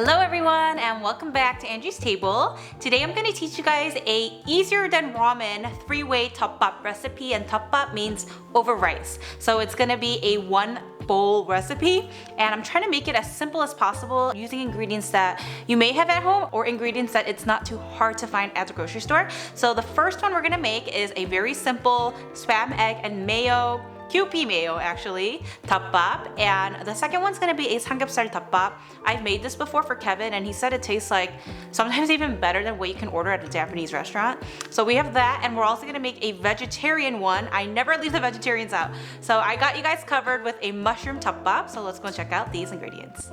Hello everyone and welcome back to Angie's Table. Today I'm going to teach you guys a easier than ramen 3-way Deop-Bap recipe, and Deop-Bap means over rice. So it's going to be a 1-bowl recipe and I'm trying to make it as simple as possible using ingredients that you may have at home or ingredients that it's not too hard to find at the grocery store. So the first one we're going to make is a very simple spam, egg, and mayo, Kewpie mayo actually, Deop-Bap, and the second one's gonna be a samgyeopsal Deop-Bap. I've made this before for Kevin and he said it tastes like sometimes even better than what you can order at a Japanese restaurant. So we have that, and we're also gonna make a vegetarian one. I never leave the vegetarians out. So I got you guys covered with a mushroom Deop-Bap, so let's go check out these ingredients.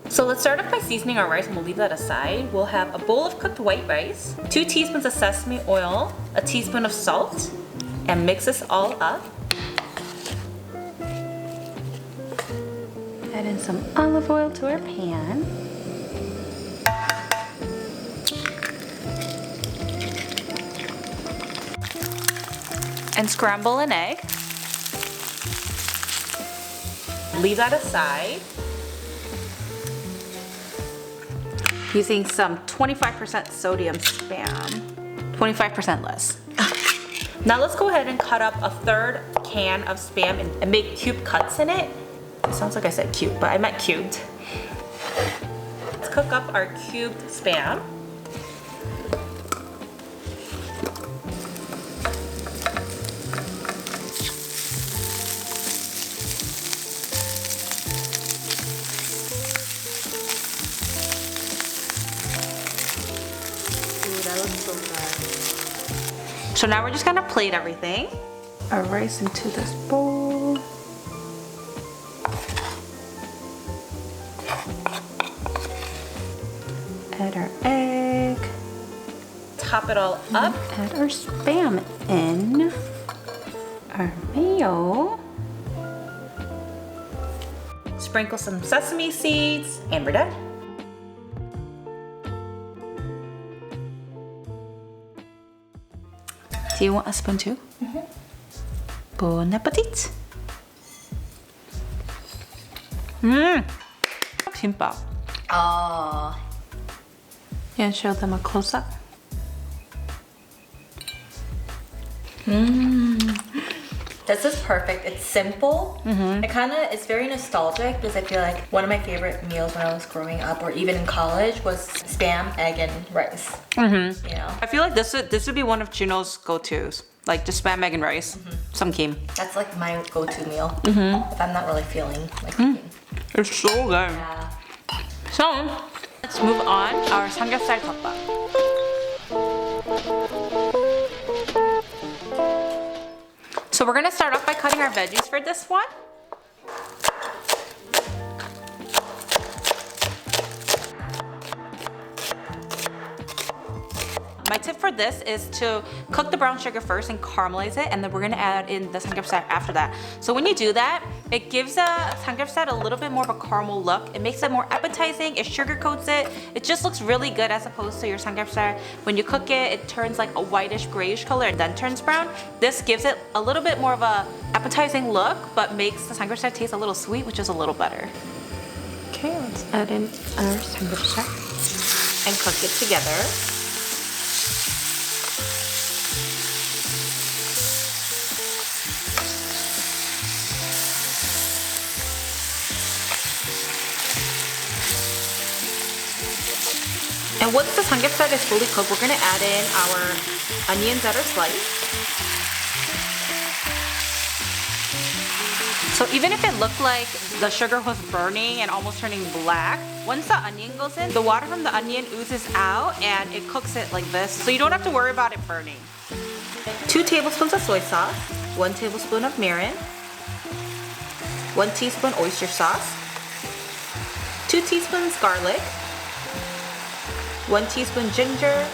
So let's start off by seasoning our rice and we'll leave that aside. We'll have a bowl of cooked white rice, 2 teaspoons of sesame oil, a teaspoon of salt, and mix this all up. Add in some olive oil to our pan. And scramble an egg. Leave that aside. Using some 25% sodium spam, 25% less. Now let's go ahead and cut up a 1/3 can of spam and make cube cuts in it. It sounds like I said cube, but I meant cubed. Let's cook up our cubed spam. So now we're just gonna plate everything. Our rice into this bowl. Add our egg. Top it all up. Add our spam in. Our mayo. Sprinkle some sesame seeds, and we're done. Do you want a spoon too? Mm-hmm. Bon appetit! Kimbap. Oh. Yeah, show them a close-up. This is perfect. It's simple. It's very nostalgic because I feel like one of my favorite meals when I was growing up or even in college was spam, egg, and rice. You know? I feel like this would be one of Juno's go-tos. Like just spam, egg, and rice. Some kim. That's like my go-to meal if I'm not really feeling like cooking. It's so good. Yeah. So, let's move on. Our samgyeopsal Deop-Bap. So we're gonna start off by cutting our veggies for this one. My tip for this is to cook the brown sugar first and caramelize it, and then we're gonna add in the samgyeopsal after that. So when you do that, it gives a samgyeopsal a little bit more of a caramel look. It makes it more appetizing, it sugarcoats it. It just looks really good as opposed to your samgyeopsal. When you cook it, it turns like a whitish grayish color and then turns brown. This gives it a little bit more of a appetizing look, but makes the samgyeopsal taste a little sweet, which is a little better. Okay, let's add in our samgyeopsal and cook it together. And once the samgyeopsal is fully cooked, we're gonna add in our onions that are sliced. So even if it looked like the sugar was burning and almost turning black, once the onion goes in, the water from the onion oozes out and it cooks it like this. So you don't have to worry about it burning. 2 tablespoons of soy sauce, 1 tablespoon of mirin, 1 teaspoon oyster sauce, 2 teaspoons garlic, 1 teaspoon ginger.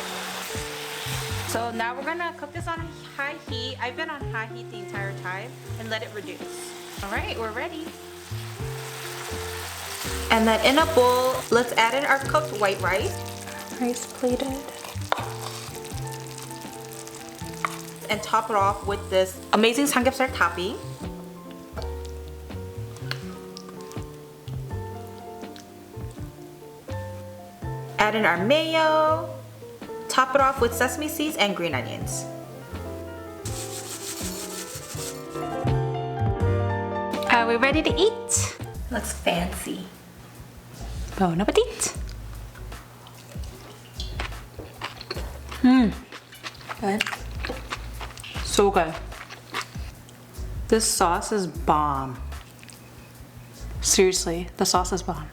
So now we're gonna cook this on high heat. I've been on high heat the entire time and let it reduce. All right, we're ready. And then in a bowl, let's add in our cooked white rice. Rice plated. and top it off with this amazing samgyeopsal topping. Add in our mayo. Top it off with sesame seeds and green onions. Are we ready to eat? Looks fancy. Bon appetit! Good. So good. This sauce is bomb. Seriously, the sauce is bomb.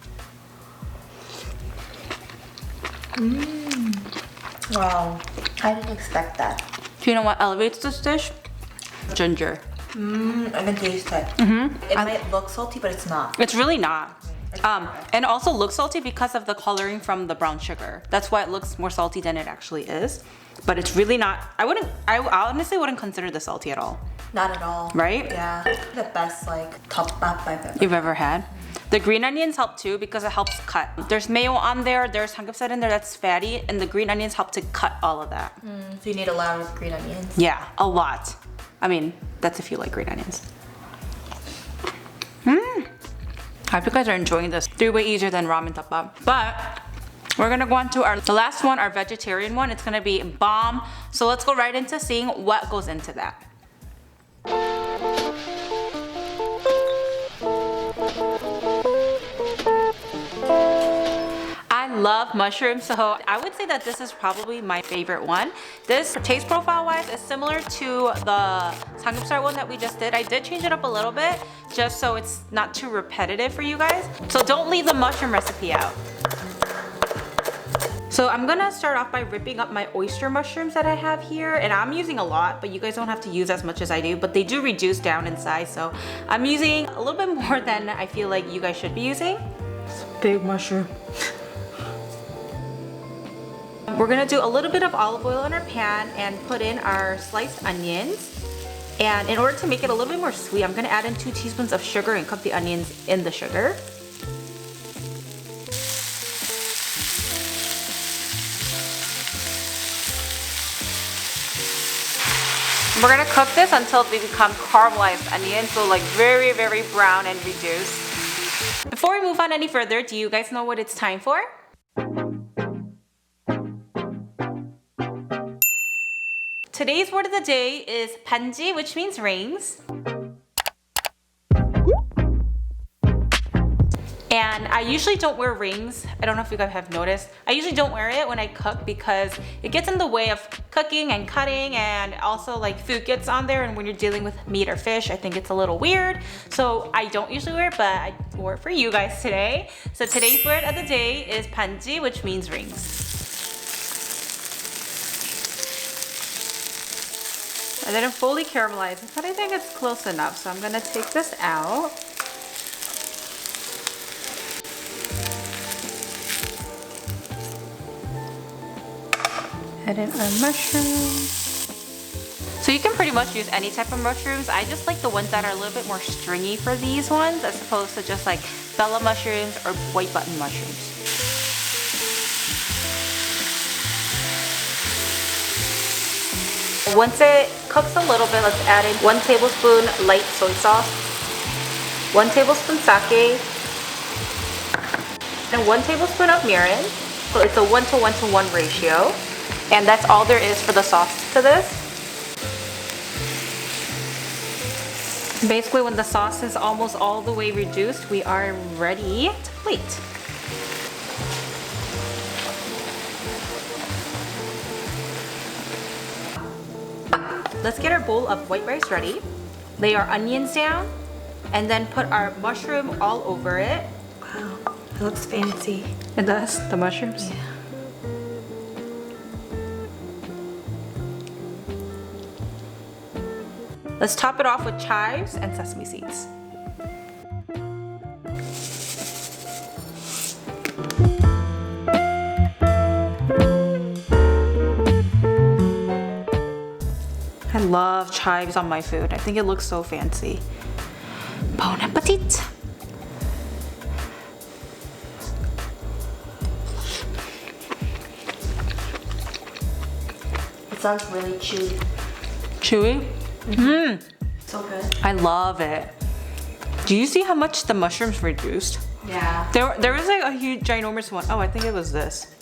Wow, I didn't expect that. Do you know what elevates this dish? Ginger. I can taste it. It might look salty, but it's not. It's really not. And also looks salty because of the coloring from the brown sugar. That's why it looks more salty than it actually is. But it's really not. I honestly wouldn't consider this salty at all. Not at all. Right? Yeah. The best like Deop-Bap I've ever. You've ever had. The green onions help too because it helps cut. There's mayo on there, there's samgyeopsal in there that's fatty, and the green onions help to cut all of that. So you need a lot of green onions. Yeah, a lot. I mean, that's if you like green onions. I hope you guys are enjoying this. 3-way easier than ramen Deop-Bap. But we're gonna go on to the last one, our vegetarian one. It's gonna be bomb. So let's go right into seeing what goes into that. I love mushrooms, so I would say that this is probably my favorite one. This taste profile wise is similar to the samgyeopsal one that we just did. I did change it up a little bit just so it's not too repetitive for you guys. So don't leave the mushroom recipe out. So I'm gonna start off by ripping up my oyster mushrooms that I have here, and I'm using a lot, but you guys don't have to use as much as I do, but they do reduce down in size, so I'm using a little bit more than I feel like you guys should be using. It's a big mushroom. We're gonna do a little bit of olive oil in our pan and put in our sliced onions. And in order to make it a little bit more sweet, I'm gonna add in 2 teaspoons of sugar and cook the onions in the sugar. We're gonna cook this until they become caramelized onions, so like very, very brown and reduced. Before we move on any further, do you guys know what it's time for? Today's word of the day is 반지, which means rings. And I usually don't wear rings. I don't know if you guys have noticed. I usually don't wear it when I cook because it gets in the way of cooking and cutting, and also like food gets on there, and when you're dealing with meat or fish, I think it's a little weird. So I don't usually wear it, but I wore it for you guys today. So today's word of the day is 반지, which means rings. I didn't fully caramelize it, but I think it's close enough. So I'm gonna take this out. Add in our mushrooms. So you can pretty much use any type of mushrooms. I just like the ones that are a little bit more stringy for these ones, as opposed to just like bella mushrooms or white button mushrooms. Once it cooks a little bit, let's add in 1 tablespoon light soy sauce, 1 tablespoon sake, and 1 tablespoon of mirin. So it's a 1 to 1 to 1 ratio. And that's all there is for the sauce to this. Basically, when the sauce is almost all the way reduced, we are ready to plate. Let's get our bowl of white rice ready. Lay our onions down and then put our mushroom all over it. Wow, it looks fancy. It does, the mushrooms? Yeah. Let's top it off with chives and sesame seeds. I love chives on my food. I think it looks so fancy. Bon appetit! It sounds really chewy. Chewy. So good. I love it. Do you see how much the mushrooms reduced? Yeah. There was like a huge ginormous one. Oh, I think it was this.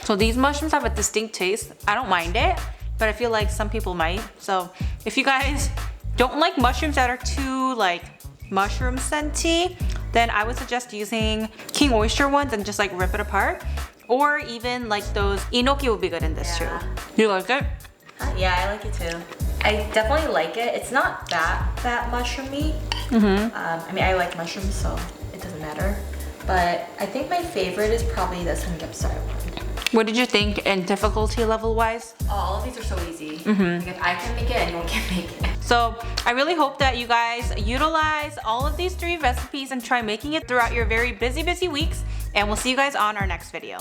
So these mushrooms have a distinct taste. I don't mind it, but I feel like some people might. So if you guys don't like mushrooms that are too like mushroom scenty, then I would suggest using king oyster ones and just like rip it apart. Or even like those enoki would be good in this too. You like it? Yeah, I like it too. I definitely like it. It's not that mushroomy. I mean, I like mushrooms, so it doesn't matter. But I think my favorite is probably the samgyeopsal one. What did you think in difficulty level wise? Oh, all of these are so easy. Like if I can make it, anyone can make it. So I really hope that you guys utilize all of these 3 recipes and try making it throughout your very busy weeks. And we'll see you guys on our next video.